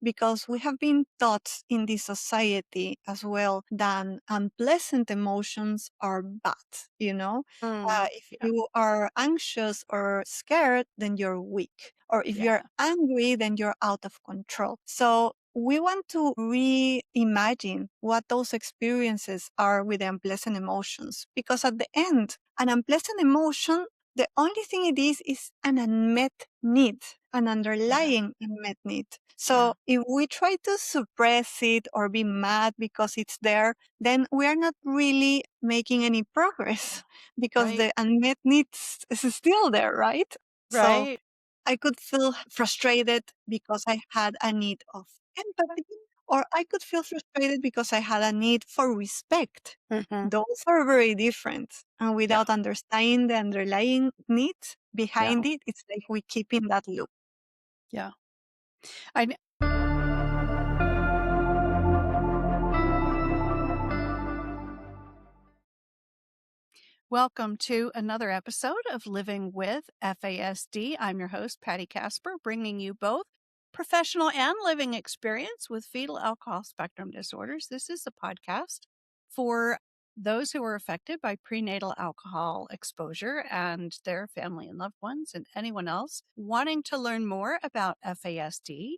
because we have been taught in this society as well that unpleasant emotions are bad, you know? If Yeah. you are anxious or scared, then you're weak. Or if you're Yeah. angry, then you're out of control. So we want to reimagine what those experiences are with the unpleasant emotions. Because at the end, an unpleasant emotion, the only thing it is an unmet need, an Yeah. underlying unmet need. Yeah. So if we try to suppress it or be mad because it's there, then we are not really making any progress because Right. the unmet needs is still there, right? So Right. I could feel frustrated because I had a need of empathy, or I could feel frustrated because I had a need for respect. Hmm. Those are very different. And Yeah. without understanding the underlying needs Yeah. behind it, it's like we keep in that loop. Yeah. I kn- Welcome to another episode of Living with FASD. I'm your host, Patti Kasper, bringing you both professional and living experience with fetal alcohol spectrum disorders. This is a podcast for those who are affected by prenatal alcohol exposure and their family and loved ones, and anyone else wanting to learn more about FASD.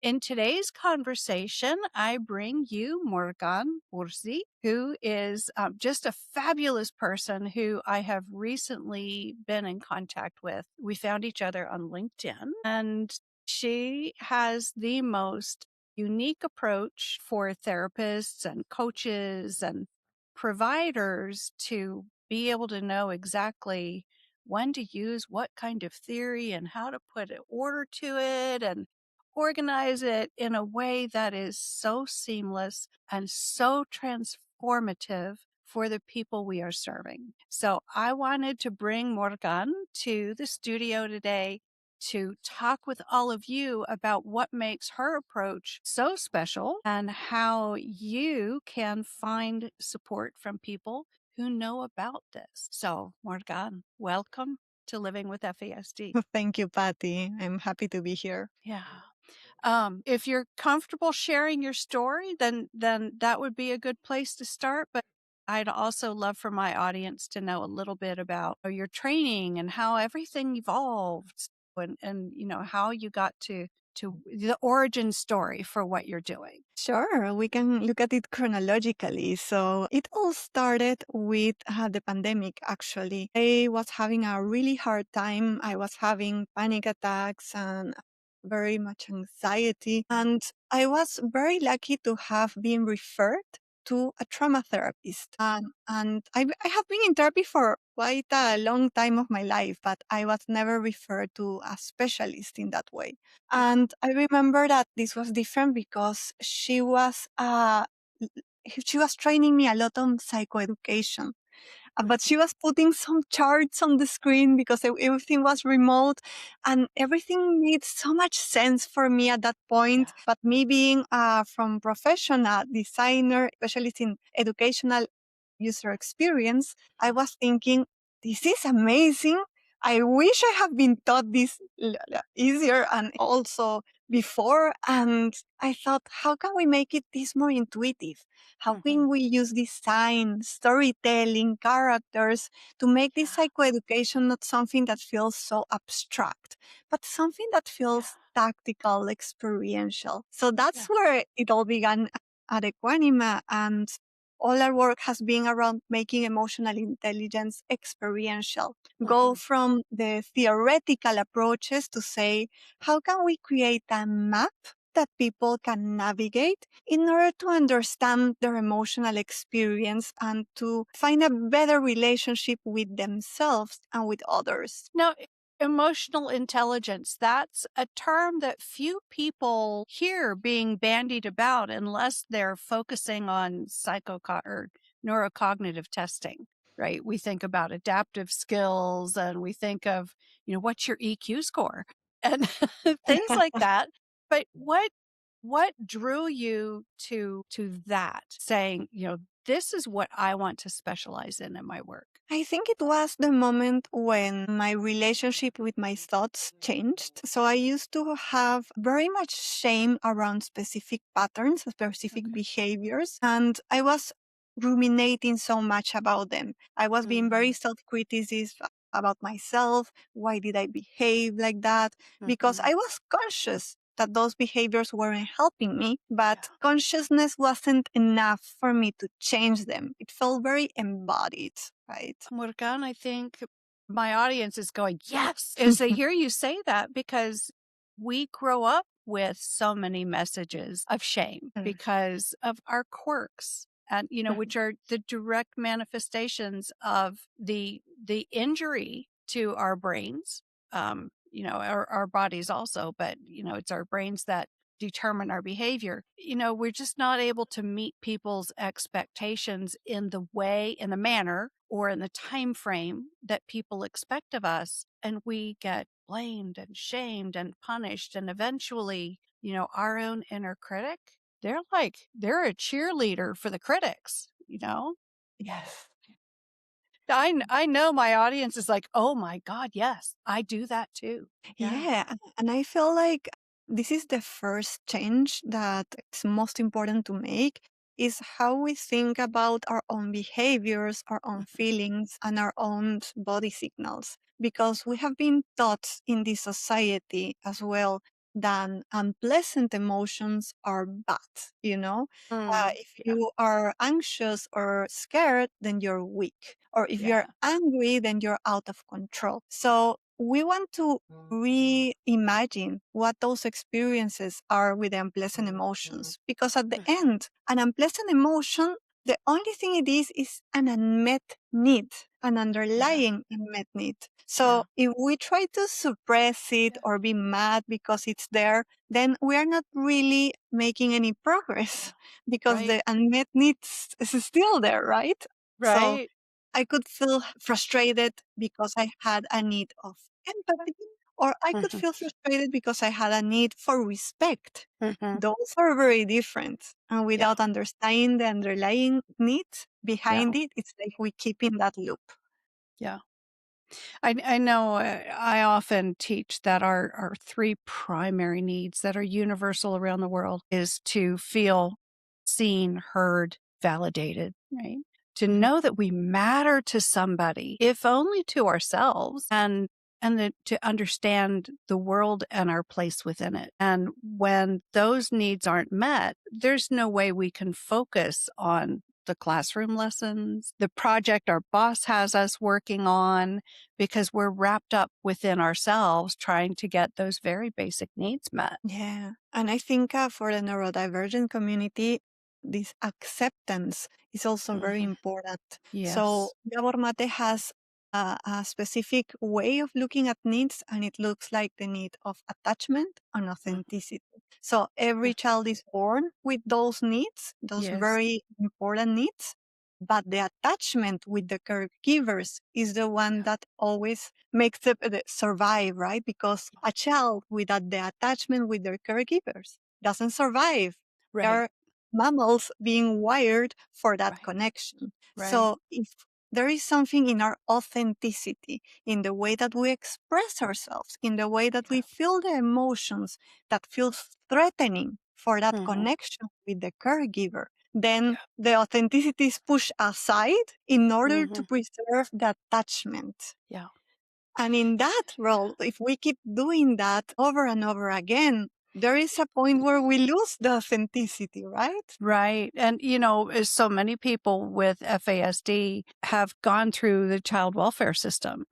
In today's conversation, I bring you Morgane Borzee, who is just a fabulous person who I have recently been in contact with. We found each other on LinkedIn, and she has the most unique approach for therapists and coaches and providers to be able to know exactly when to use what kind of theory and how to put an order to it and organize it in a way that is so seamless and so transformative for the people we are serving. So I wanted to bring Morgane to the studio today to talk with all of you about what makes her approach so special and how you can find support from people who know about this. So, Morgane, welcome to Living with FASD. Thank you, Patty. I'm happy to be here. Yeah. If you're comfortable sharing your story, then that would be a good place to start. But I'd also love for my audience to know a little bit about your training and how everything evolved and how you got to the origin story for what you're doing. Sure, we can look at it chronologically. So it all started with the pandemic, actually. I was having a really hard time. I was having panic attacks and very much anxiety. And I was very lucky to have been referred to a trauma therapist. And I have been in therapy for quite a long time of my life, but I was never referred to a specialist in that way. And I remember that this was different because she was training me a lot on psychoeducation. But she was putting some charts on the screen because everything was remote and everything made so much sense for me at that point. Yeah. But me being from professional designer, specialist in educational user experience, I was thinking, this is amazing. I wish I had been taught this easier and also before. And I thought, how can we make it this more intuitive? How Hmm. can we use design, storytelling, characters to make this Yeah. psychoeducation not something that feels so abstract, but something that Yeah. feels tactical, experiential? So that's Yeah. where it all began at Equanima. And all our work has been around making emotional intelligence experiential. Go Hmm. from the theoretical approaches to say, how can we create a map that people can navigate in order to understand their emotional experience and to find a better relationship with themselves and with others? Now, emotional intelligence, that's a term that few people hear being bandied about unless they're focusing on or neurocognitive testing, right? We think about adaptive skills and we think of, what's your EQ score and things like that. But what drew you to that saying, this is what I want to specialize in my work? I think it was the moment when my relationship with my thoughts changed. So I used to have very much shame around specific patterns, specific Okay. behaviors, and I was ruminating so much about them. I was being very Mm, self-criticism about myself. Why did I behave like that? Because mhm. I was conscious that those behaviors weren't helping me, Yeah. but consciousness wasn't enough for me to change them. It felt very embodied, right? Morgane, I think my audience is going, yes, as they hear you say that, because we grow up with so many messages of shame Mm, because of our quirks and, mhm. which are the direct manifestations of the injury to our brains, our bodies also, but, it's our brains that determine our behavior. We're just not able to meet people's expectations in the manner or in the time frame that people expect of us, and we get blamed and shamed and punished, and eventually, our own inner critic, they're a cheerleader for the critics. Yes. I know my audience is like, "Oh my god, yes, I do that too." Yeah. Yeah. And I feel like this is the first change that is most important to make is how we think about our own behaviors, our own Mhm. feelings, and our own body signals. Because we have been taught in this society as well that unpleasant emotions are bad, you know? If Yeah, you are anxious or scared, then you're weak. Or if you're yeah. angry, then you're out of control. So we want to reimagine what those experiences are with the unpleasant emotions. Because at the Mhm. end, an unpleasant emotion, the only thing it is an unmet need, an Yeah, underlying unmet need. yeah. So if we try to suppress it or be mad because it's there, then we are not really making any progress because Right, the unmet needs is still there, right? So right. I could feel frustrated because I had a need of empathy, or I could Mhm, feel frustrated because I had a need for respect. mhm. Those are very different. And Yeah, without understanding the underlying needs yeah, behind it, it's like we keep in that loop. yeah. I know, I often teach that our 3 primary needs that are universal around the world is to feel seen, heard, validated, right? To Mhm. know that we matter to somebody, if only to ourselves, and to understand the world and our place within it. And when those needs aren't met, there's no way we can focus on the classroom lessons, the project our boss has us working on, because we're wrapped up within ourselves trying to get those very basic needs met. Yeah. And I think for the neurodivergent community, this acceptance is also very Mhm. important. So Yes. Gabor Mate has a specific way of looking at needs, and it looks like the need of attachment and Mhm. authenticity. So every child is born with those needs, those Yes. very important needs. But the attachment with the caregivers is the one Yeah. that always makes the survive, right? Because a child without the attachment with their caregivers doesn't survive. They Right. are mammals being wired for that Right. connection. Right. So if there is something in our authenticity, in the way that we express ourselves, in the way that Yeah. we feel the emotions that feels threatening for that Mhm. connection with the caregiver, then Yeah. the authenticity is pushed aside in order to Mhm. preserve the attachment. Yeah. And in that role, if we keep doing that over and over again, there is a point where we lose the authenticity, right? Right. And, as so many people with FASD have gone through the child welfare system,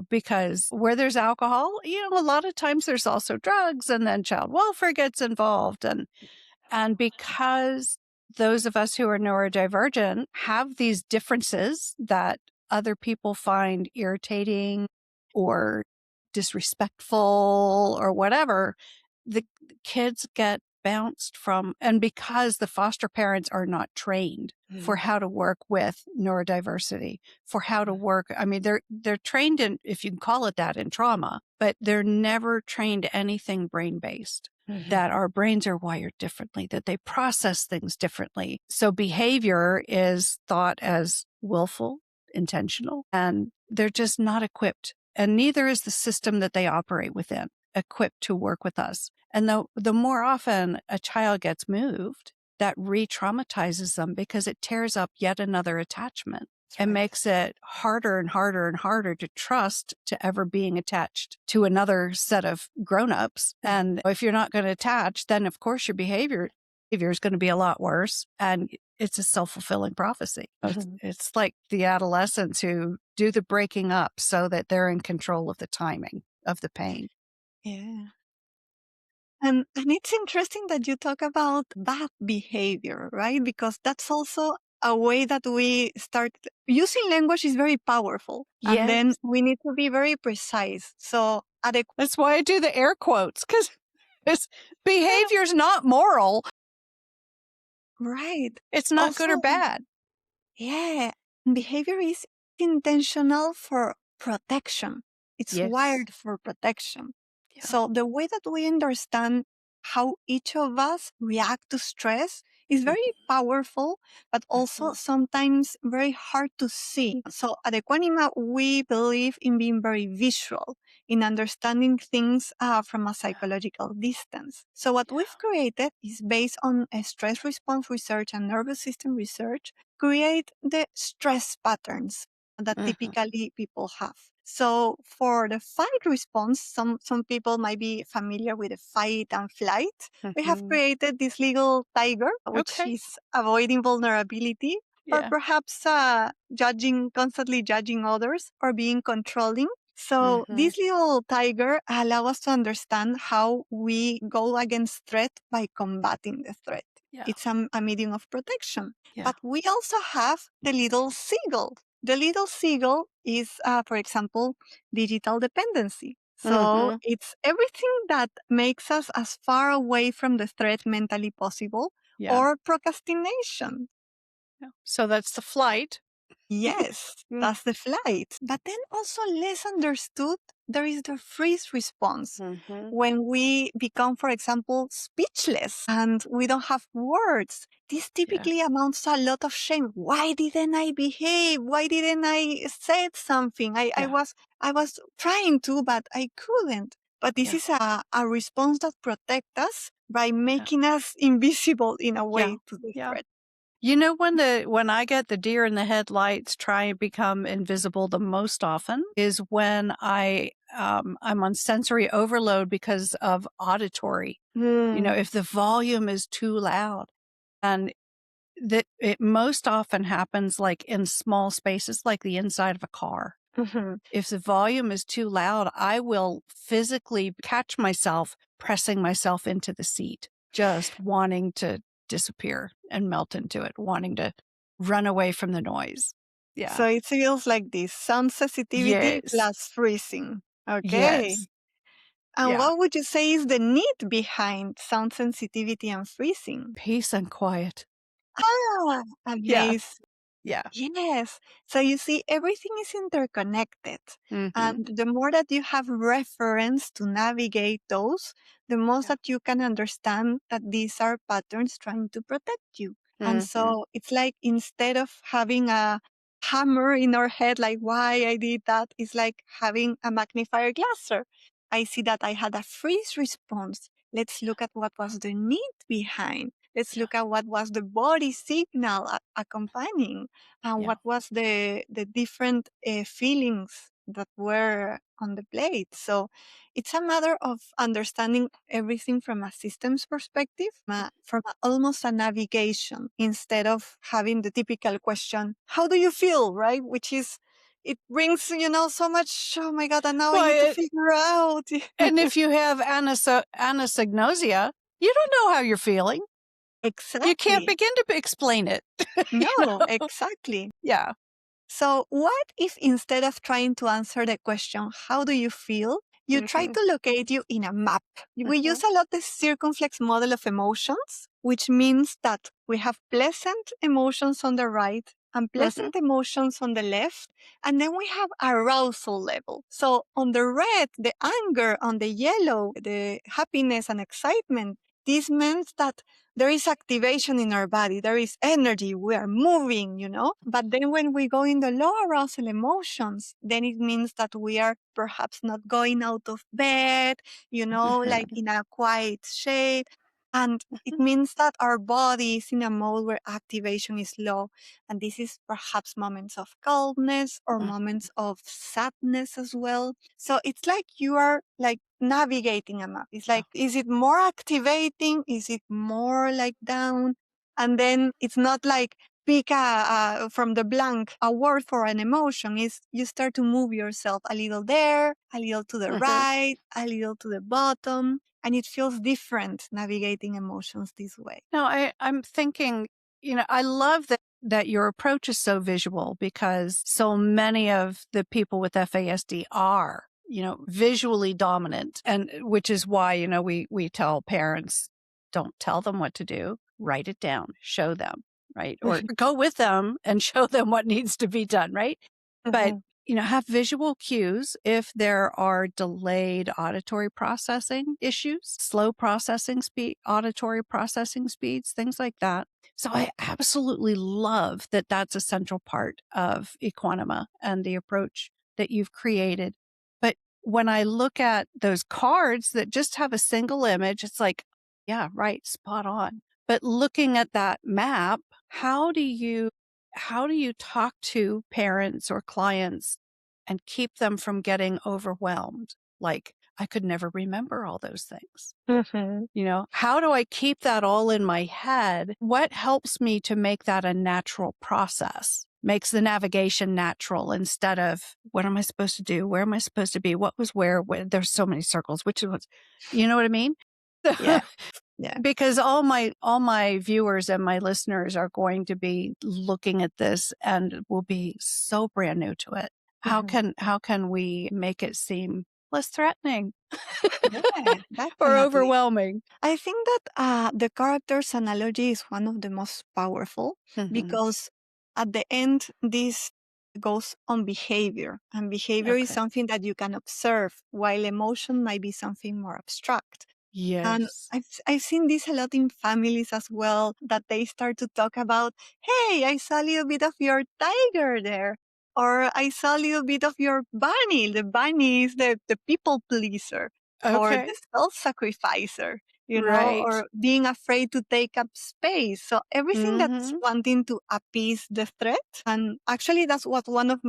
because where there's alcohol, a lot of times there's also drugs, and then child welfare gets involved. And because those of us who are neurodivergent have these differences that other people find irritating or disrespectful or whatever, the kids get bounced from, and because the foster parents are not trained for Mm. how to work with neurodiversity, for how to work. I mean, they're trained in, if you can call it that, in trauma, but they're never trained anything brain based. that our brains are wired differently, that they process things differently. So behavior is thought as willful, intentional, and they're just not equipped. And neither is the system that they operate within equipped to work with us. And the more often a child gets moved, that re-traumatizes them because it tears up yet another attachment. It makes it harder and harder and harder to trust to ever being attached to another set of grown-ups. And if you're not going to attach, then of course your behavior is going to be a lot worse. And it's a self-fulfilling prophecy. It's like the adolescents who do the breaking up so that they're in control of the timing of the pain. Yeah. And it's interesting that you talk about bad behavior, right? Because that's also a way that we start using language is very powerful. And then Yes. we need to be very precise. So That's why I do the air quotes, because behavior's not moral. right. It's not good or Also, bad. yeah, behavior is intentional for protection. It's Yes. wired for protection. Yeah. So the way that we understand how each of us react to stress is very powerful, but also sometimes very hard to see. So at Equanima, we believe in being very visual, in understanding things from a psychological distance. So what we've created is based on a stress response research and nervous system research, create the stress patterns that typically people have. So for the fight response, some people might be familiar with the fight and flight. We have created this little tiger, which Okay. is avoiding vulnerability, or Yeah. perhaps constantly judging others, or being controlling. So this little tiger allow us to understand how we go against threat by combating the threat. Yeah. It's a medium of protection. Yeah. But we also have the little seagull. The little seagull is, for example, digital dependency. So it's everything that makes us as far away from the threat mentally possible, Yeah. or procrastination. Yeah. So that's the flight. Yes, that's the flight. But then also less understood, there is the freeze response. When we become, for example, speechless and we don't have words, this typically amounts to a lot of shame. Why didn't I behave? Why didn't I say something? I was trying to, but I couldn't. But this is a response that protects us by making us invisible in a way to the threat. You know, when I get the deer in the headlights try and become invisible the most often is when I'm on sensory overload because of auditory. You know, if the volume is too loud, and that it most often happens like in small spaces, like the inside of a car. If the volume is too loud, I will physically catch myself pressing myself into the seat, just wanting to disappear and melt into it, wanting to run away from the noise. Yeah. So it feels like this sound sensitivity Yes. plus freezing. Okay. Yes. And Yeah. what would you say is the need behind sound sensitivity and freezing? Peace and quiet. Ah, Yeah. amazing. Yeah. Yes. So you see, everything is interconnected. Mm-hmm. And the more that you have reference to navigate those, the most that you can understand that these are patterns trying to protect you. And so it's like instead of having a hammer in our head, like why I did that, it's like having a magnifier glasser. I see that I had a freeze response. Let's look at what was the need behind. Let's look at what was the body signal accompanying, and what was the different feelings that were on the plate. So it's a matter of understanding everything from a systems perspective, from almost a navigation, instead of having the typical question, how do you feel, right? Which is, it brings, so much, oh my God, and now I need to figure out. And if you have anosognosia, you don't know how you're feeling. Exactly. You can't begin to explain it. No, exactly. Yeah. So what if instead of trying to answer the question, how do you feel? You try to locate you in a map. We use a lot the circumflex model of emotions, which means that we have pleasant emotions on the right unpleasant emotions on the left, and then we have arousal level. So on the red, the anger, on the yellow, the happiness and excitement. This means that there is activation in our body. There is energy. We are moving, But then when we go in the low arousal emotions, then it means that we are perhaps not going out of bed, like in a quiet shade. And it means that our body is in a mode where activation is low. And this is perhaps moments of calmness or moments of sadness as well. So it's like you are like navigating a map. It's like, is it more activating? Is it more like down? And then it's not like pick from the blank a word for an emotion. Is you start to move yourself a little there, a little to the right, a little to the bottom. And it feels different navigating emotions this way. No, I'm thinking, I love that your approach is so visual, because so many of the people with FASD are, visually dominant. And which is why, we tell parents, don't tell them what to do, write it down, show them, right? Or go with them and show them what needs to be done, right? But have visual cues if there are delayed auditory processing issues, slow processing speed, auditory processing speeds, things like that. So I absolutely love that that's a central part of Equanima and the approach that you've created. But when I look at those cards that just have a single image, it's like, yeah, right, spot on. But looking at that map, how do you talk to parents or clients and keep them from getting overwhelmed? Like, I could never remember all those things. How do I keep that all in my head? What helps me to make that a natural process? Makes the navigation natural instead of, what am I supposed to do? Where am I supposed to be? What was where? There's so many circles. Which ones? You know what I mean? Yeah. Yeah. Because all my viewers and my listeners are going to be looking at this and will be so brand new to it. How can we make it seem less threatening? Yeah, Or definitely. overwhelming? I think that the characters analogy is one of the most powerful because at the end, this goes on behavior, and behavior is Okay. something that you can observe, while emotion might be something more abstract. And Yes. I've seen this a lot in families as well, that they start to talk about, hey, I saw a little bit of your tiger there. Or I saw a little bit of your bunny. The bunny is the people pleaser or Okay. the self-sacrificer, Right. or being afraid to take up space. So everything that's Mm-hmm. wanting to appease the threat. And actually, that's what one of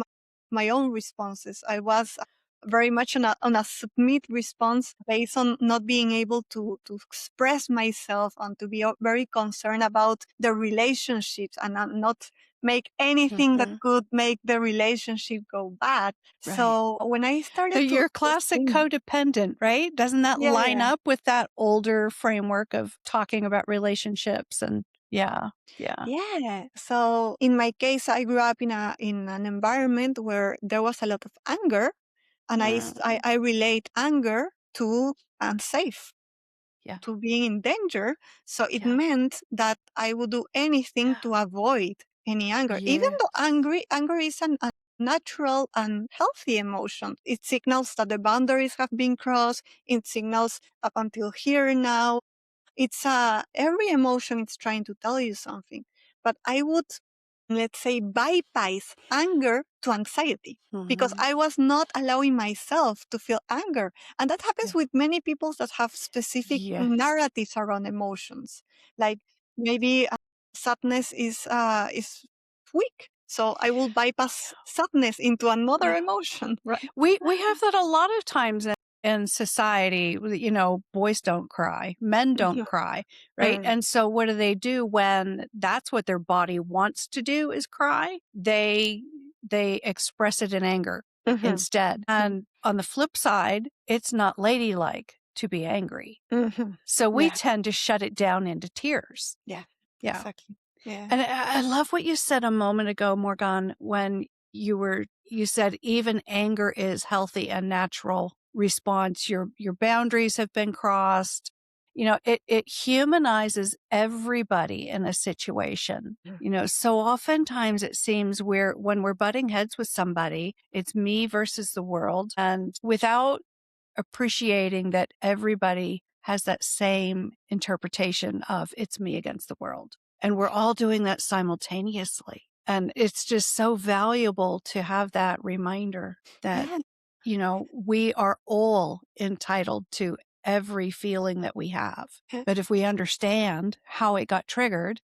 my own responses. I was very much on a submit response based on not being able to express myself and to be very concerned about the relationships and not make anything that could make the relationship go bad. Right. So when I started You're to classic think, codependent, right? Doesn't that yeah, line yeah, up with that older framework of talking about relationships? And yeah. yeah. So in my case, I grew up in an environment where there was a lot of anger, and I relate anger to unsafe, Yeah. to being in danger. So it Yeah. meant that I would do anything Yeah. to avoid any anger, even Yes. though anger is a natural and healthy emotion. It signals that the boundaries have been crossed. It signals up until here now. It's every emotion is trying to tell you something. But I would, let's say, bypass anger to anxiety because I was not allowing myself to feel anger. And that Yeah. happens with many people that have specific Yes. narratives around emotions. Like maybe sadness is weak. So I will bypass sadness into another Yeah. emotion, right? We have that a lot of times in society. Boys don't cry, men don't cry, right? Mm, And so what do when that's what their body wants to do, is cry? They express it in anger mhm, instead. And on the flip side, it's not ladylike to be angry. mhm. So we Yeah, tend to shut it down into tears. yeah, Yeah. exactly. Yeah. And I love what you said a moment ago, Morgane, when you said even anger is healthy and natural response. Your boundaries have been crossed. it humanizes everybody in a situation. So oftentimes it seems when we're butting heads with somebody, it's me versus the world. And without appreciating that everybody has that same interpretation of it's me against the world. And we're all doing that simultaneously. And it's just so valuable to have that reminder that, we are all entitled to every feeling that we have. But if we understand how it got triggered,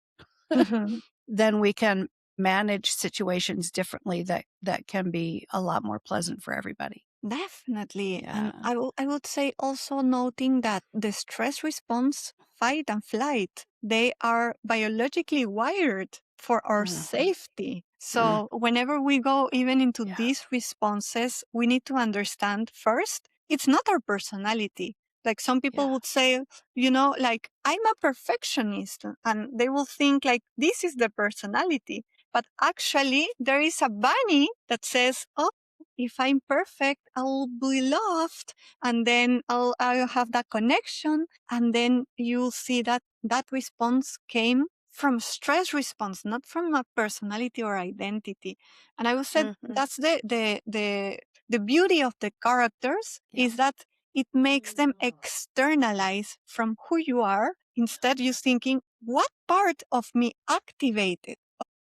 then we can manage situations differently that can be a lot more pleasant for everybody. Definitely. And Yeah. I would say also noting that the stress response, fight and flight, they are biologically wired for our Mhm. safety. So whenever we go even into Yeah. these responses, we need to understand first, it's not our personality. Like some people Yeah. would say, like I'm a perfectionist, and they will think like this is the personality. But actually, there is a bunny that says, oh, if I'm perfect, I'll be loved, and then I'll have that connection, and then you'll see that that response came from stress response, not from a personality or identity. And I would say Mhm. that's the beauty of the characters Yeah. is that it makes them externalize from who you are. Instead, you thinking, what part of me activated?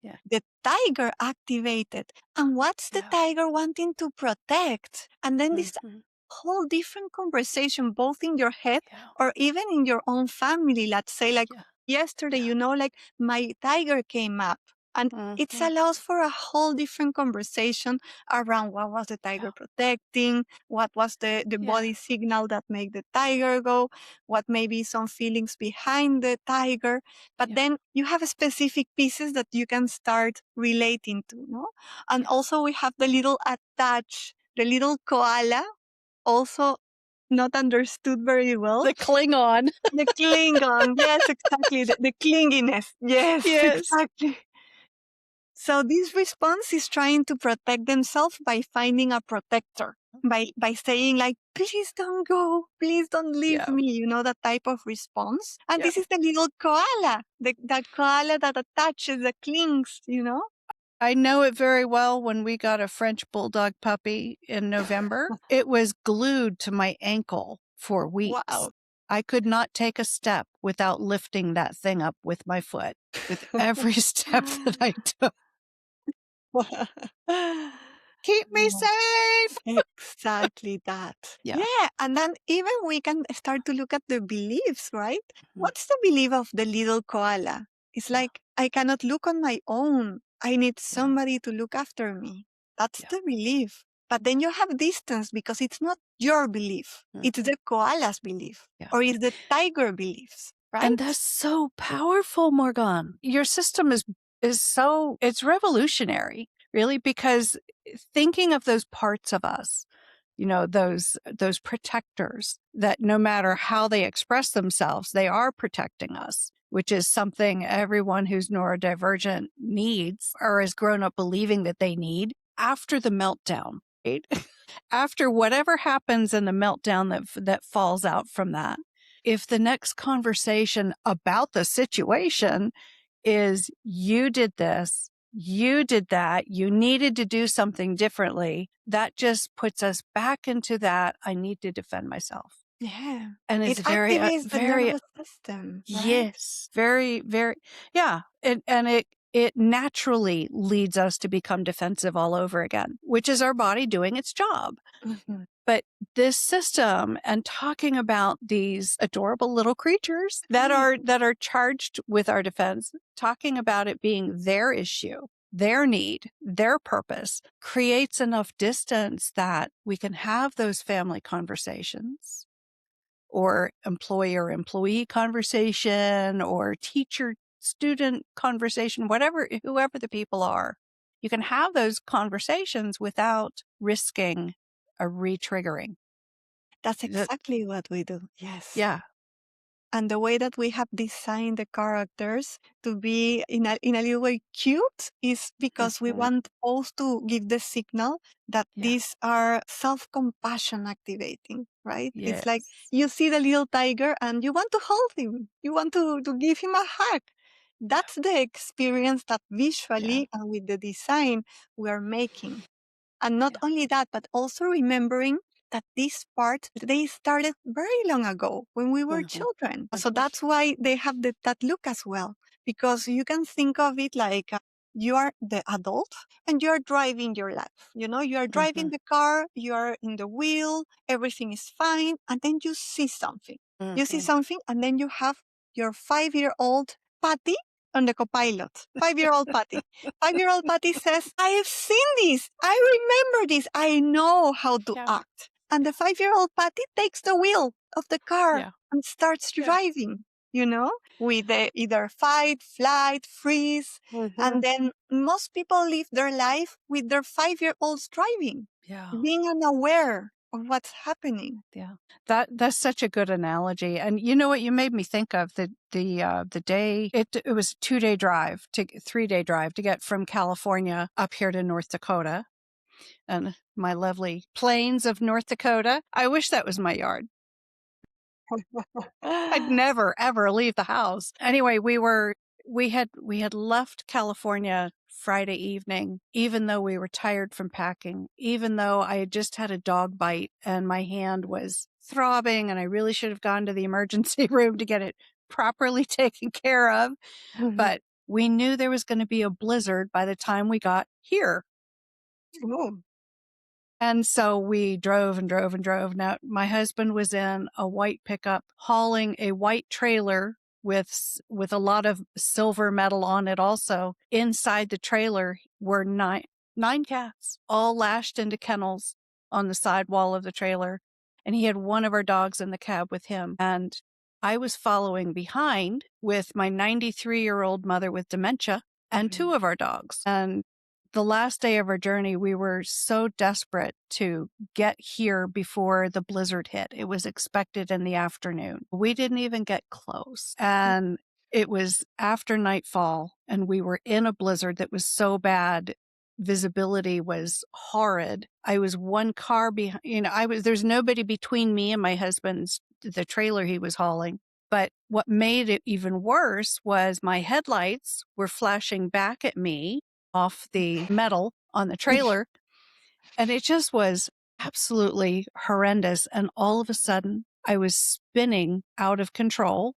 Yeah. The tiger activated. And what's the Yeah. tiger wanting to protect? And then this Mhm. whole different conversation, both in your head Yeah. or even in your own family. Let's say, like Yeah. yesterday, Yeah. like my tiger came up. And it Mhm. allows for a whole different conversation around what was the Yeah. tiger protecting, what was the Yeah. body signal that made the tiger go, what may be some feelings behind the tiger. But Yeah. then you have specific pieces that you can start relating to, no? And Yeah. also we have the little attach, the little koala, also not understood very well. The Klingon. The Klingon, yes, exactly. The clinginess, yes, Yes. exactly. So this response is trying to protect themselves by finding a protector, by saying like, please don't go, please don't leave Yeah. me, that type of response. And Yeah. this is the little koala, that koala that attaches, that clings. I know it very well. When we got a French bulldog puppy in November, it was glued to my ankle for weeks. Wow. I could not take a step without lifting that thing up with my foot with every step that I took. Keep me Yeah. safe. Exactly that. Yeah. Yeah. And then even we can start to look at the beliefs, right? Mhm. What's the belief of the little koala? It's Yeah. like, I cannot look on my own. I need Yeah. somebody to look after me. That's Yeah. the belief. But then you have distance because it's not your belief. It's Mhm. the koala's belief Yeah. or it's the tiger beliefs, And right? that's so powerful, Morgane. Your system it's revolutionary, really, because thinking of those parts of us, those protectors that no matter how they express themselves, they are protecting us, which is something everyone who's neurodivergent needs or has grown up believing that they need after the meltdown, right? After whatever happens in the meltdown that falls out from that. If the next conversation about the situation is you did this, you did that, you needed to do something differently, that just puts us back into that I need to defend myself. Yeah. And It it's very, activates the very, nervous system, right? yes, very, very, yeah. And it naturally leads us to become defensive all over again, which is our body doing its job. Mhm. But this system and talking about these adorable little creatures that Yeah. are charged with our defense, talking about it being their issue, their need, their purpose, creates enough distance that we can have those family conversations or employer employee conversation or teacher student conversation, whoever the people are. You can have those conversations without risking a re-triggering. That's That, exactly what we do. Yes. yeah. And the way that we have designed the characters to be in a little way cute is because we Mhm. want both to give the signal that Yeah. these are self-compassion activating. right? It's like Yes. you see the little tiger and you want to hold him. You want to give him a hug. That's the experience that visually and with the design we are making. And not Yeah. only that, but also remembering that these parts, they started very long ago when we were children. So that's why they have that look as well, because you can think of it like you are the adult and you are driving your life. You know, you are driving the car, you are in the wheel, everything is fine. And then you see something. You see something, and then you have your 5-year-old Patty on the copilot. 5-year-old Patty. 5-year-old Patty says, I have seen this. I remember this. I know how to act. And the 5-year-old Patty takes the wheel of the car and starts driving, you know, with the either fight, flight, freeze. And then most people live their life with their 5-year-olds driving, being unaware of what's happening. Yeah, that's such a good analogy. And you know what you made me think of the day it was a 2-day drive to 3-day drive to get from California up here to North Dakota and my lovely plains of North Dakota. I wish that was my yard. I'd never ever leave the house. Anyway, we had left California Friday evening, even though we were tired from packing, even though I had just had a dog bite and my hand was throbbing and I really should have gone to the emergency room to get it properly taken care of. But we knew there was going to be a blizzard by the time we got here. Oh. And so we drove and drove and drove. Now, my husband was in a white pickup hauling a white trailer with a lot of silver metal on it also. Inside the trailer were nine cats, all lashed into kennels on the side wall of the trailer. And he had one of our dogs in the cab with him. And I was following behind with my 93-year-old mother with dementia and 2 of our dogs. And the last day of our journey, we were so desperate to get here before the blizzard hit. It was expected in the afternoon. We didn't even get close. And it was after nightfall, and we were in a blizzard that was so bad. Visibility was horrid. I was one car behind, there's nobody between me and my husband's, the trailer he was hauling. But what made it even worse was my headlights were flashing back at me off the metal on the trailer. And it just was absolutely horrendous. And all of a sudden, I was spinning out of control.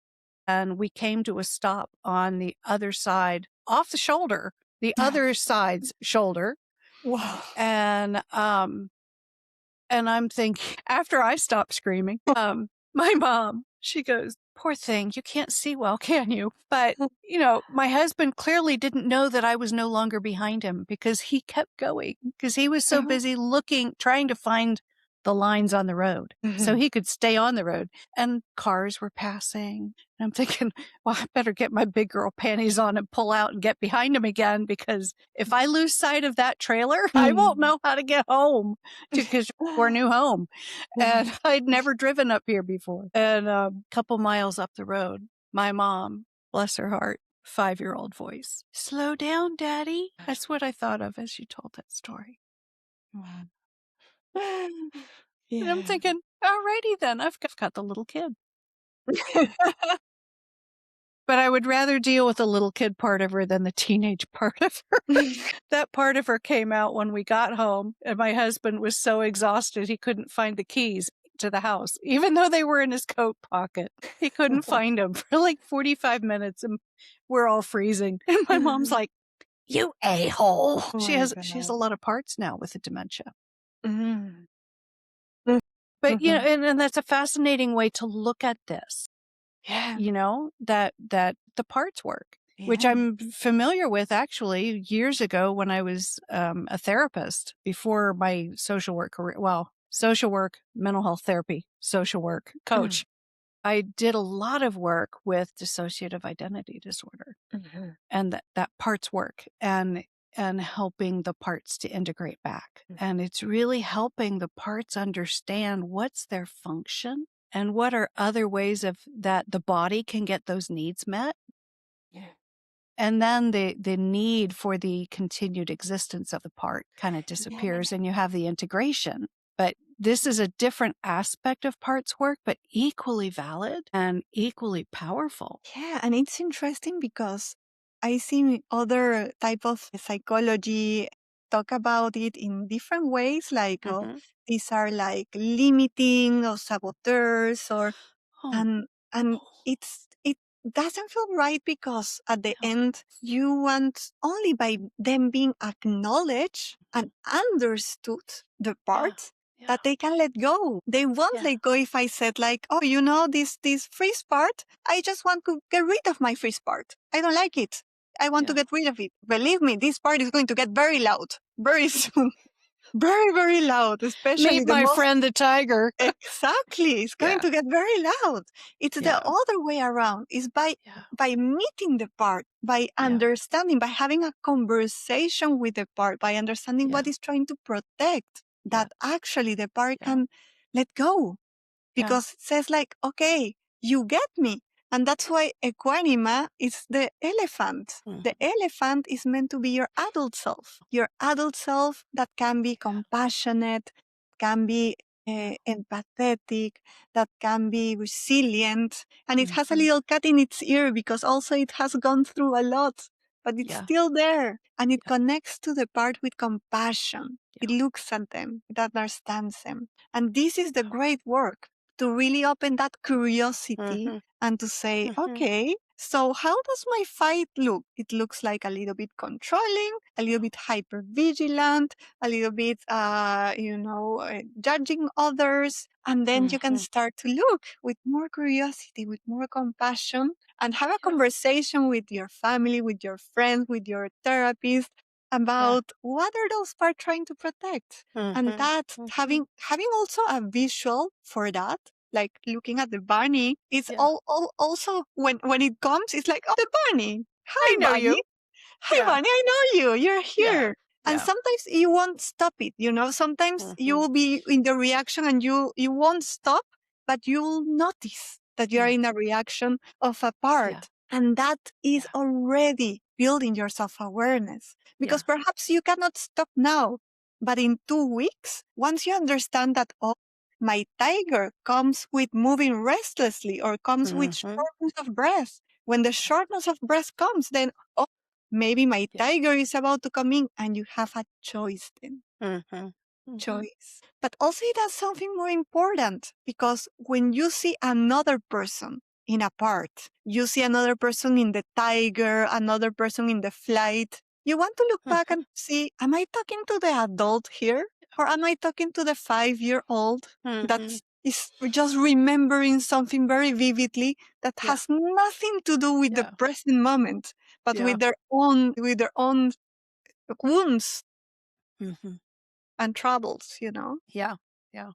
And we came to a stop on the other side, off the shoulder, the other side's shoulder. Wow. And I'm thinking, after I stopped screaming, my mom, she goes, poor thing, you can't see well, can you? But, my husband clearly didn't know that I was no longer behind him because he kept going because he was so busy trying to find the lines on the road so he could stay on the road. And cars were passing. And I'm thinking, well, I better get my big girl panties on and pull out and get behind him again, because if I lose sight of that trailer, I won't know how to get home to our new home. And I'd never driven up here before. And a couple miles up the road, my mom, bless her heart, 5-year-old voice, slow down, Daddy. That's what I thought of as you told that story. Wow. And I'm thinking, alrighty then, I've got the little kid. But I would rather deal with the little kid part of her than the teenage part of her. That part of her came out when we got home, and my husband was so exhausted he couldn't find the keys to the house, even though they were in his coat pocket. He couldn't find them for like 45 minutes, and we're all freezing. And my mom's like, you a-hole. She has a lot of parts now with the dementia. But, and that's a fascinating way to look at this. Yeah. That the parts work, which I'm familiar with actually years ago when I was a therapist before my social work career. Well, social work, mental health therapy, social work coach. I did a lot of work with dissociative identity disorder and that parts work and helping the parts to integrate back. And it's really helping the parts understand what's their function and what are other ways of that the body can get those needs met. And then the need for the continued existence of the part kind of disappears and you have the integration. But this is a different aspect of parts work, but equally valid and equally powerful. Yeah, and it's interesting because I see other type of psychology talk about it in different ways, like Mhm. these are like limiting or saboteurs, or Oh, and it doesn't feel right because at the yeah. end you want only by them being acknowledged and understood the Yeah. part Yeah. that they can let go. They won't Yeah. let go if I said like, oh, this freeze part, I just want to get rid of my freeze part. I don't like it. I want to Yeah. get rid of it. Believe me, this part is going to get very loud very soon. Very, very loud, especially Meet the my most. friend the tiger. Exactly. It's going Yeah. to get very loud. It's the Yeah. other way around. It's Yeah. by meeting the part, by Yeah. understanding, by having a conversation with the part, by understanding Yeah. what it's trying to protect, Yeah. that actually the part Yeah. can let go. Yeah. Because it says like, okay, you get me. And that's why equanima is the elephant. The Mhm. elephant is meant to be your adult self that can be Yeah. compassionate, can be Yeah. empathetic, that can be resilient. And it has a Mhm. little cut in its ear because also it has gone through a lot, but it's Yeah. still there. And it Yeah. connects to the part with compassion. It Yeah. looks at them, it understands them. And this is the great work, to really open that curiosity Mhm. and to say, Mhm. okay, so how does my fight look? It looks like a little bit controlling, a little bit hyper vigilant, a little bit, judging others. And then you can Mhm. start to look with more curiosity, with more compassion, and have a Yeah. conversation with your family, with your friends, with your therapist Yeah. about what are those parts trying to protect. And Mhm. that Mhm. having also a visual for that, like looking at the bunny, it's Yeah. also when it comes, it's like, oh, the bunny. I Hi, know bunny. you. Hi, Yeah. bunny. I know you. You're Yeah. here. And Yeah. sometimes you won't stop it. Sometimes you Mhm. will be in the reaction and you won't stop, but you'll notice that you're Yeah. in a reaction of a Yeah. part. And that is Yeah. already building your self awareness, Yeah. because perhaps you cannot stop now, but in 2 weeks, once you understand that, oh, my tiger comes with moving restlessly or comes with Mhm. shortness of breath. When the shortness of breath comes, then, oh, maybe my Yeah. tiger is about to come in, and you have a choice then. Mhm. Mhm. Choice. But also it has something more important, because when you see another person in a part, you see another person in the tiger, another person in the flight, you want to look back Mhm. and see, am I talking to the adult here? Or am I talking to the 5-year-old Mhm. that is just remembering something very vividly that Yeah. has nothing to do with the Yeah. present moment, but Yeah. with their own wounds Mhm. and troubles? Yeah. Yeah.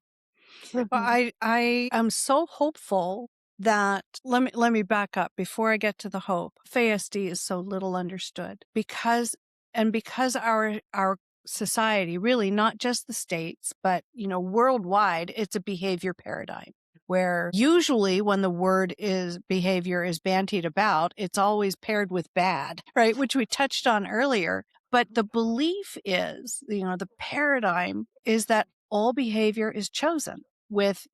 Well, Mhm. I am so hopeful that let me back up before I get to the hope. FASD is so little understood because our society, really not just the states, but worldwide, it's a behavior paradigm where usually when the word is behavior is bantied about, it's always paired with bad, right? Which we touched on earlier. But the belief is, the paradigm is that all behavior is chosen with,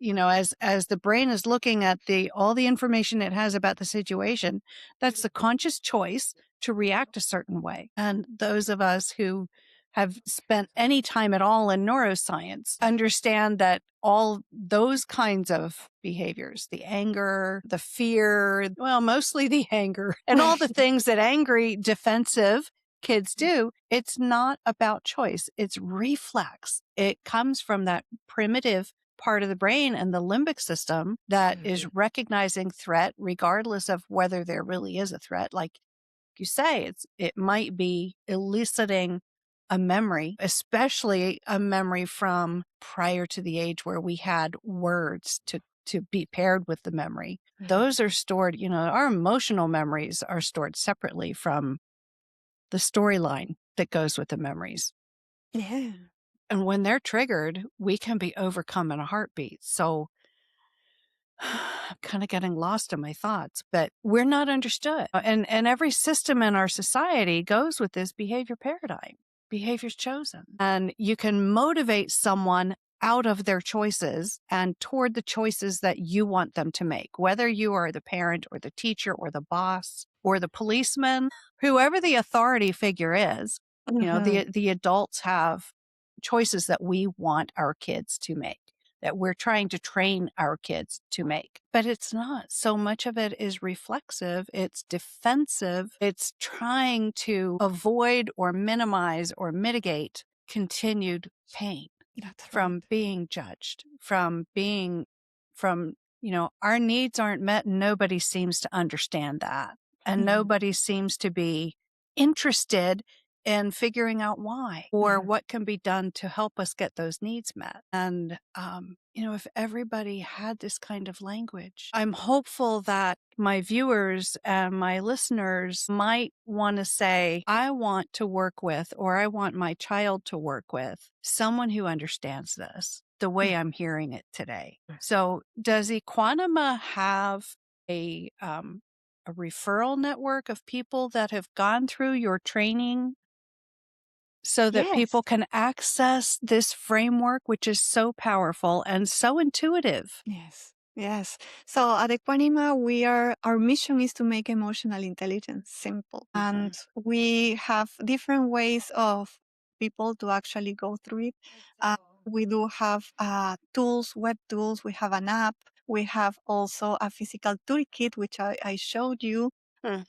as the brain is looking at all the information it has about the situation, that's the conscious choice to react a certain way. And those of us who have spent any time at all in neuroscience understand that all those kinds of behaviors, the anger, the fear, well, mostly the anger, and all the things that angry, defensive kids do, it's not about choice. It's reflex. It comes from that primitive part of the brain and the limbic system that is recognizing threat regardless of whether there really is a threat. Like you say, it might be eliciting a memory, especially a memory from prior to the age where we had words to be paired with the memory. Those are stored, our emotional memories are stored separately from the storyline that goes with the memories. Yeah. And when they're triggered, we can be overcome in a heartbeat. So I'm kind of getting lost in my thoughts, but we're not understood. And every system in our society goes with this behavior paradigm. Behavior's chosen. And you can motivate someone out of their choices and toward the choices that you want them to make, whether you are the parent or the teacher or the boss or the policeman, whoever the authority figure is. Mhm. The adults have choices that we want our kids to make, that we're trying to train our kids to make. But it's not. So much of it is reflexive, it's defensive, it's trying to avoid or minimize or mitigate continued pain That's right. from being judged, from our needs aren't met and nobody seems to understand that. And Mhm. nobody seems to be interested in figuring out why or Mhm. what can be done to help us get those needs met. And, if everybody had this kind of language, I'm hopeful that my viewers and my listeners might want to say, I want to work with, or I want my child to work with someone who understands this the way Yeah. I'm hearing it today. So, does Equanima have a referral network of people that have gone through your training so that Yes. people can access this framework, which is so powerful and so intuitive? Yes. Yes. So at Equanima, our mission is to make emotional intelligence simple. And Mhm. we have different ways of people to actually go through it. Uh, we do have tools, web tools. We have an app. We have also a physical toolkit, which I showed you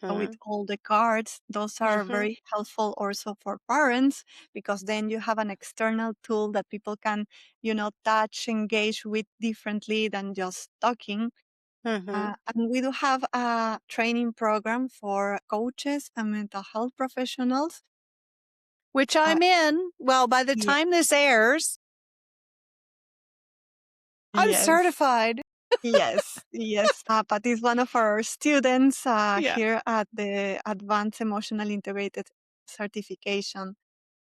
with Mhm. all the cards. Those are Mhm. very helpful also for parents because then you have an external tool that people can, touch, engage with differently than just talking. Mhm. And we do have a training program for coaches and mental health professionals. Which Uh, I'm in. Well, by the ye- time this airs, I'm yes. certified. Yes, yes. Pat is one of our students Yeah. here at the Advanced Emotional Integrated Certification.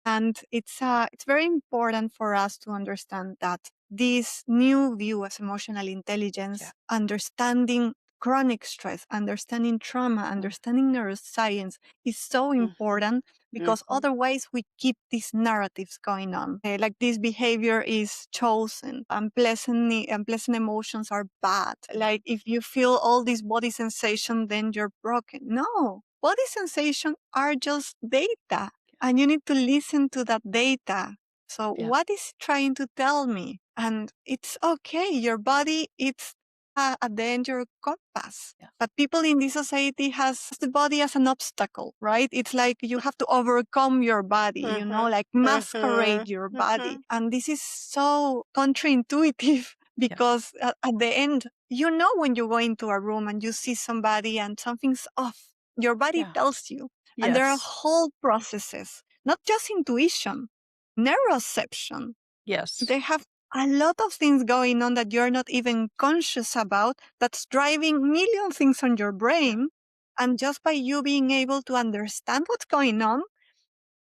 And it's very important for us to understand that this new view as emotional Yeah. intelligence, understanding chronic stress, understanding trauma, Mm. understanding neuroscience is so Mhm. important because Mhm. otherwise we keep these narratives going on. Like this behavior is chosen, unpleasant emotions are bad. Like if you feel all this body sensation, then you're broken. No, body sensation are just data and you need to listen to that data. So Yeah. what is it trying to tell me? And it's okay. Your body, it's at the end your compass. Yeah. But people in this society has the body as an obstacle, right? It's like you have to overcome your body, Mhm. like masquerade Mhm. your body. Mhm. And this is so counterintuitive Yeah. because at the end, when you go into a room and you see somebody and something's off, your body Yeah. tells you. And there are Yes. whole processes, not just intuition, neuroception. Yes. They have a lot of things going on that you're not even conscious about that's driving million things on your Yeah. brain. And just by you being able to understand what's going on,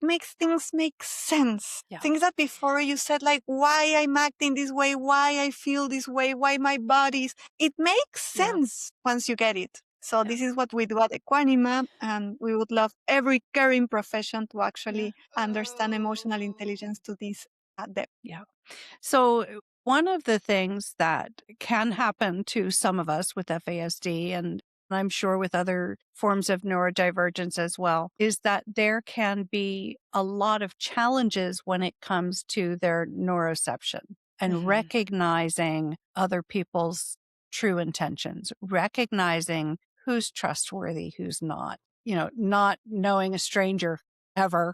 makes things make sense. Yeah. Things that before you said, like, why I'm acting this way, why I feel this way, why my body's. It makes Yeah. sense once you get it. So Yeah. this is what we do at Equanima, and we would love every caring profession to Yeah. actually understand emotional intelligence to this depth. Yeah. So, one of the things that can happen to some of us with FASD, and I'm sure with other forms of neurodivergence as well, is that there can be a lot of challenges when it comes to their neuroception and Mhm. recognizing other people's true intentions, recognizing who's trustworthy, who's not, not knowing a stranger ever,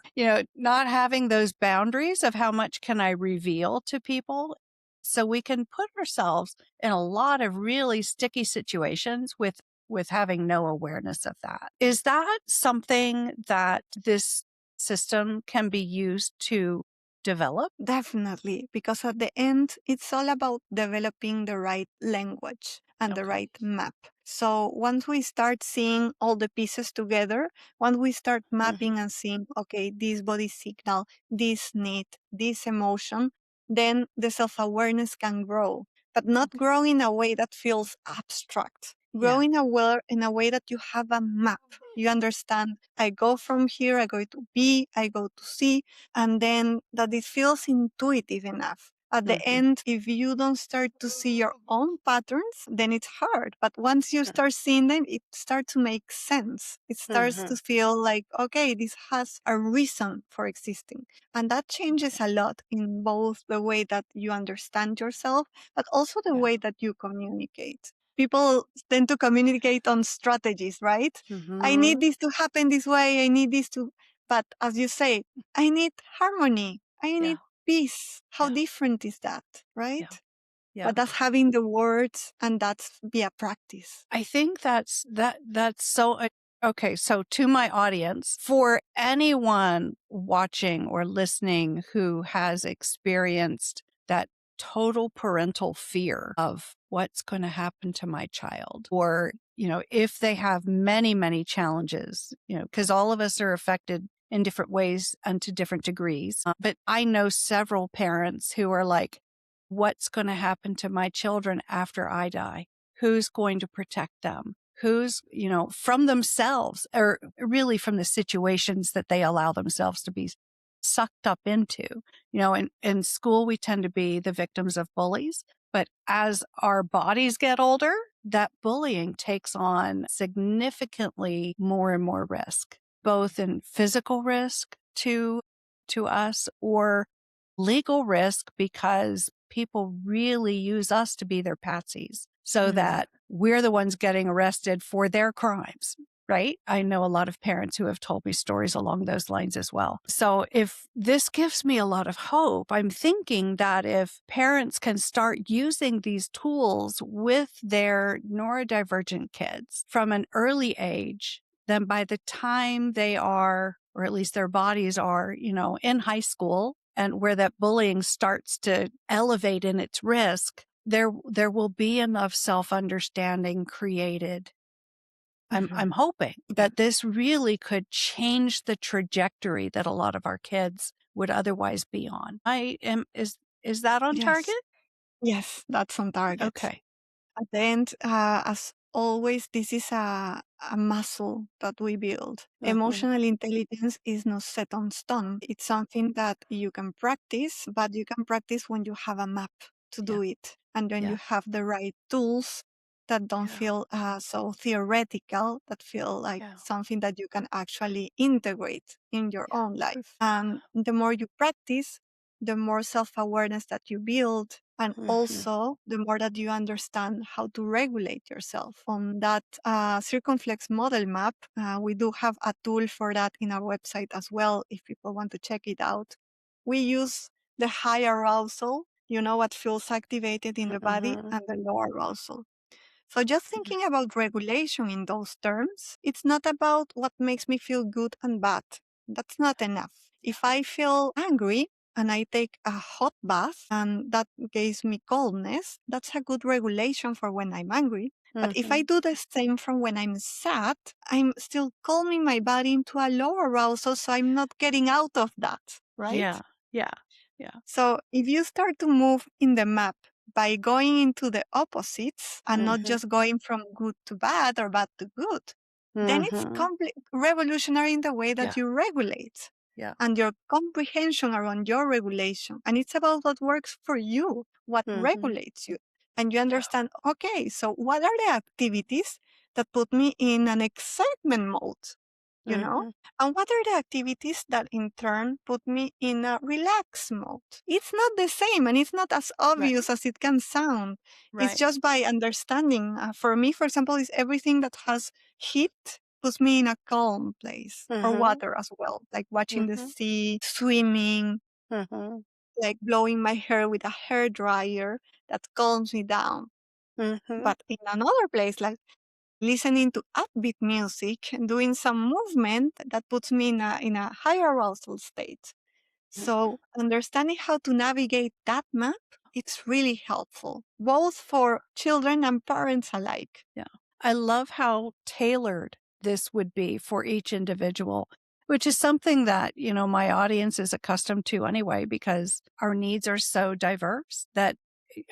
not having those boundaries of how much can I reveal to people. So we can put ourselves in a lot of really sticky situations with having no awareness of that. Is that something that this system can be used to develop? Definitely, because at the end, it's all about developing the right language and the Okay. right map. So once we start seeing all the pieces together, once we start Mhm. mapping and seeing, okay, this body signal, this need, this emotion, then the self awareness can grow, but not Okay. grow in a way that feels abstract. Grow Yeah. in a way that you have a map. You understand, I go from here, I go to B, I go to C, and then that it feels intuitive enough. At the end, if you don't start to see your own patterns, then it's hard. But once you start seeing them, it starts to make sense. It starts to feel like, okay, this has a reason for existing. And that changes a lot in both the way that you understand yourself, but also the way that you communicate. People tend to communicate on strategies, right? I need this to happen this way. I need this to, but as you say, I need harmony. I need peace. How different is that, right? Yeah. But that's having the words and that's be a practice. I think that's so okay. So to my audience, for anyone watching or listening who has experienced that total parental fear of what's going to happen to my child, or, if they have many, many challenges, because all of us are affected in different ways and to different degrees. But I know several parents who are like, what's going to happen to my children after I die? Who's going to protect them? Who's, from themselves, or really from the situations that they allow themselves to be sucked up into. In school, we tend to be the victims of bullies. But as our bodies get older, that bullying takes on significantly more and more risk, both in physical risk to us, or legal risk, because people really use us to be their patsies so that we're the ones getting arrested for their crimes. Right? I know a lot of parents who have told me stories along those lines as well. So if this gives me a lot of hope, I'm thinking that if parents can start using these tools with their neurodivergent kids from an early age, then by the time they are, or at least their bodies are, in high school, and where that bullying starts to elevate in its risk, there will be enough self-understanding created. I'm hoping that this really could change the trajectory that a lot of our kids would otherwise be on. Is that on target? Yes, that's on target. Okay. At the end, as always, this is a muscle that we build. Emotional intelligence is not set on stone. It's something that you can practice, but you can practice when you have a map to do it. And when you have the right tools that don't feel so theoretical, that feel like something that you can actually integrate in your own life. And the more you practice, the more self-awareness that you build, and also the more that you understand how to regulate yourself. On that circumflex model map, we do have a tool for that in our website as well, if people want to check it out. We use the high arousal, what feels activated in the body, and the low arousal. So just thinking about regulation in those terms, it's not about what makes me feel good and bad. That's not enough. If I feel angry and I take a hot bath and that gives me coldness, that's a good regulation for when I'm angry. But if I do the same from when I'm sad, I'm still calming my body into a lower arousal, so I'm not getting out of that, right? Yeah. So if you start to move in the map by going into the opposites and not just going from good to bad or bad to good, then it's revolutionary in the way that you regulate and your comprehension around your regulation. And it's about what works for you, what regulates you. And you understand, okay, so what are the activities that put me in an excitement mode? You know? And what are the activities that in turn put me in a relaxed mode? It's not the same and it's not as obvious as it can sound. It's just by understanding. For me, for example, is everything that has heat puts me in a calm place, or water as well, like watching the sea, swimming, like blowing my hair with a hair dryer that calms me down. But in another place, like listening to upbeat music and doing some movement, that puts me in a higher arousal state. So understanding how to navigate that map, it's really helpful, both for children and parents alike. Yeah. I love how tailored this would be for each individual, which is something that, my audience is accustomed to anyway, because our needs are so diverse that,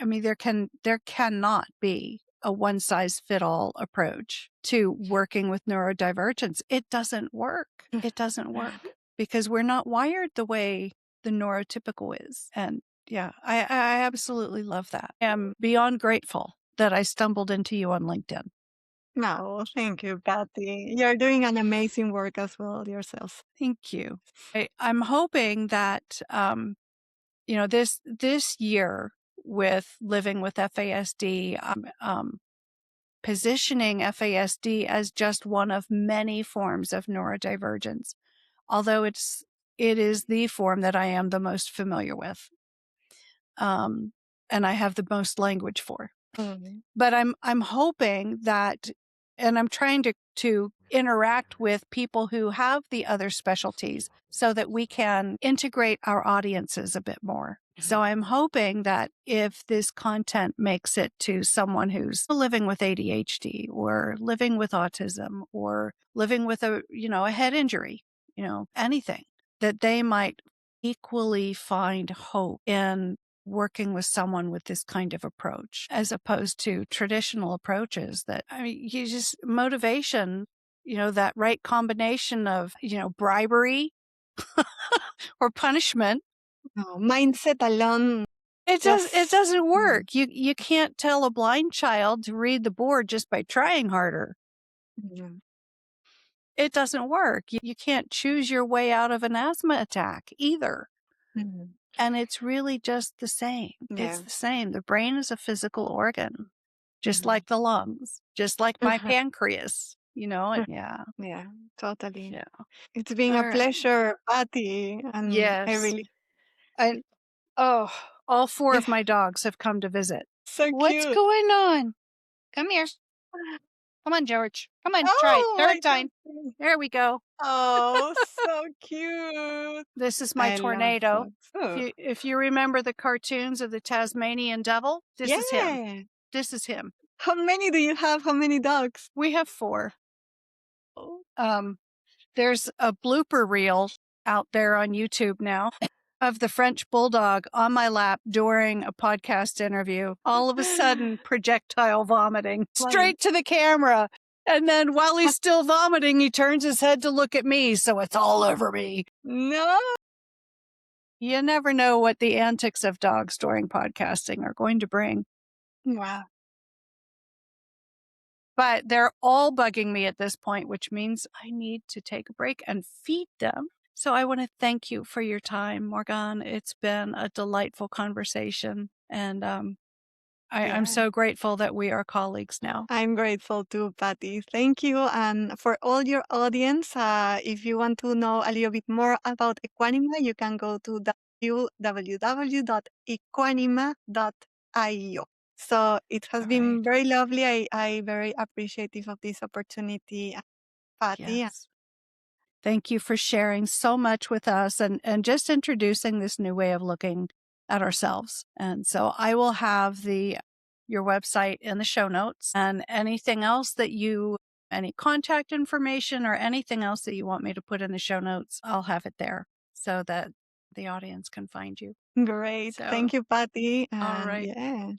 there cannot be a one size fit all approach to working with neurodivergence. It doesn't work. It doesn't work because we're not wired the way the neurotypical is. And Yeah, I absolutely love that. I'm beyond grateful that I stumbled into you on LinkedIn. No, thank you, Patti. You're doing an amazing work as well yourself. Thank you. I'm hoping that this year with living with FASD, positioning FASD as just one of many forms of neurodivergence, although it is the form that I am the most familiar with, and I have the most language for. Mm. But I'm hoping that, and I'm trying to interact with people who have the other specialties so that we can integrate our audiences a bit more. So I'm hoping that if this content makes it to someone who's living with ADHD or living with autism or living with a head injury, anything, that they might equally find hope in working with someone with this kind of approach, as opposed to traditional approaches that, you just motivation, that right combination of, bribery or punishment. No, mindset alone It just. doesn't Mm, work. You can't tell a blind child to read the board just by trying harder. mm, It doesn't work. You can't choose your way out of an asthma attack either. mm. And it's really just the same. It's Yeah. the same. The brain is a physical organ, just Mm. like the lungs, just like my pancreas, yeah. Yeah, totally. Yeah. It's been a All right. pleasure, Patty, and I Yes. really And oh, all four of my dogs have come to visit. so What's cute. going on? Come here. Come on, George. Come on, try it. Oh Third my time. God. There we go. Oh, so cute. This is my I love tornado. dogs. If Oh, you remember the cartoons of the Tasmanian devil, this is him. yeah. This is him. How many do you have? How many dogs? We have four. Oh. There's a blooper reel out there on YouTube now of the French bulldog on my lap during a podcast interview. All of a sudden, projectile vomiting Funny. straight to the camera. And then while he's still vomiting, he turns his head to look at me. So it's all over me. No. You never know what the antics of dogs during podcasting are going to bring. Wow. But they're all bugging me at this point, which means I need to take a break and feed them. So I want to thank you for your time, Morgane. It's been a delightful conversation. And I'm Yeah. so grateful that we are colleagues now. I'm grateful too, Patty. Thank you. And for all your audience, if you want to know a little bit more about Equanima, you can go to www.equanima.io. So it has All been right. very lovely. I very appreciative of this opportunity, Patty. Yes. Thank you for sharing so much with us and just introducing this new way of looking at ourselves. And so I will have your website in the show notes, and anything else any contact information or anything else that you want me to put in the show notes, I'll have it there so that the audience can find you. Great. So, Thank you, Patty. all And right. yeah,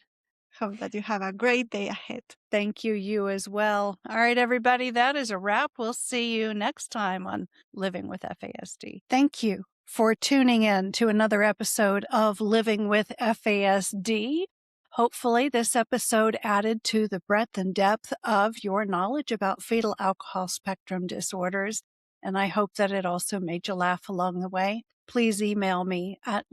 hope that you have a great day ahead. Thank you, you as well. All right, everybody, that is a wrap. We'll see you next time on Living with FASD. Thank you for tuning in to another episode of Living with FASD. Hopefully, this episode added to the breadth and depth of your knowledge about fetal alcohol spectrum disorders, and I hope that it also made you laugh along the way. Please email me at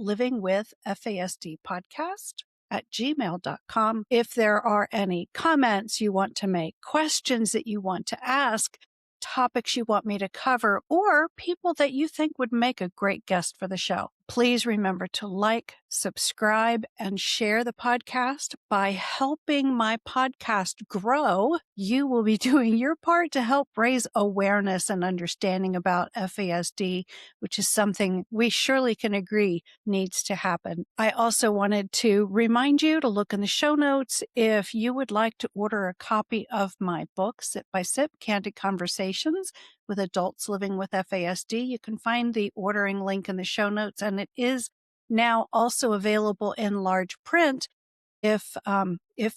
livingwithfasdpodcast@gmail.com. If there are any comments you want to make, questions that you want to ask, topics you want me to cover, or people that you think would make a great guest for the show, please remember to like, subscribe, and share the podcast. By helping my podcast grow, you will be doing your part to help raise awareness and understanding about FASD, which is something we surely can agree needs to happen. I also wanted to remind you to look in the show notes if you would like to order a copy of my book, Sip by Sip, Candid Conversations with Adults Living with FASD. You can find the ordering link in the show notes, and it is now also available in large print. If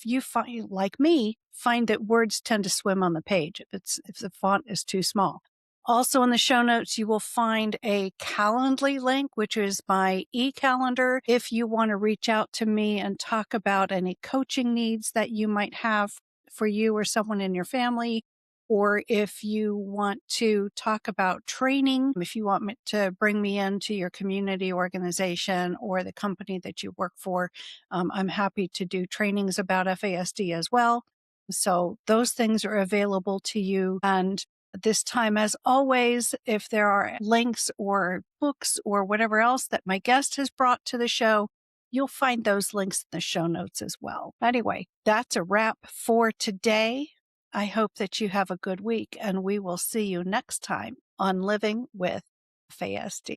you find that words tend to swim on the page if the font is too small. Also in the show notes, you will find a Calendly link, which is my e-calendar. If you want to reach out to me and talk about any coaching needs that you might have for you or someone in your family, or if you want to talk about training, if you want me to bring me into your community organization or the company that you work for, I'm happy to do trainings about FASD as well. So those things are available to you. And this time, as always, if there are links or books or whatever else that my guest has brought to the show, you'll find those links in the show notes as well. Anyway, that's a wrap for today. I hope that you have a good week, and we will see you next time on Living with FASD.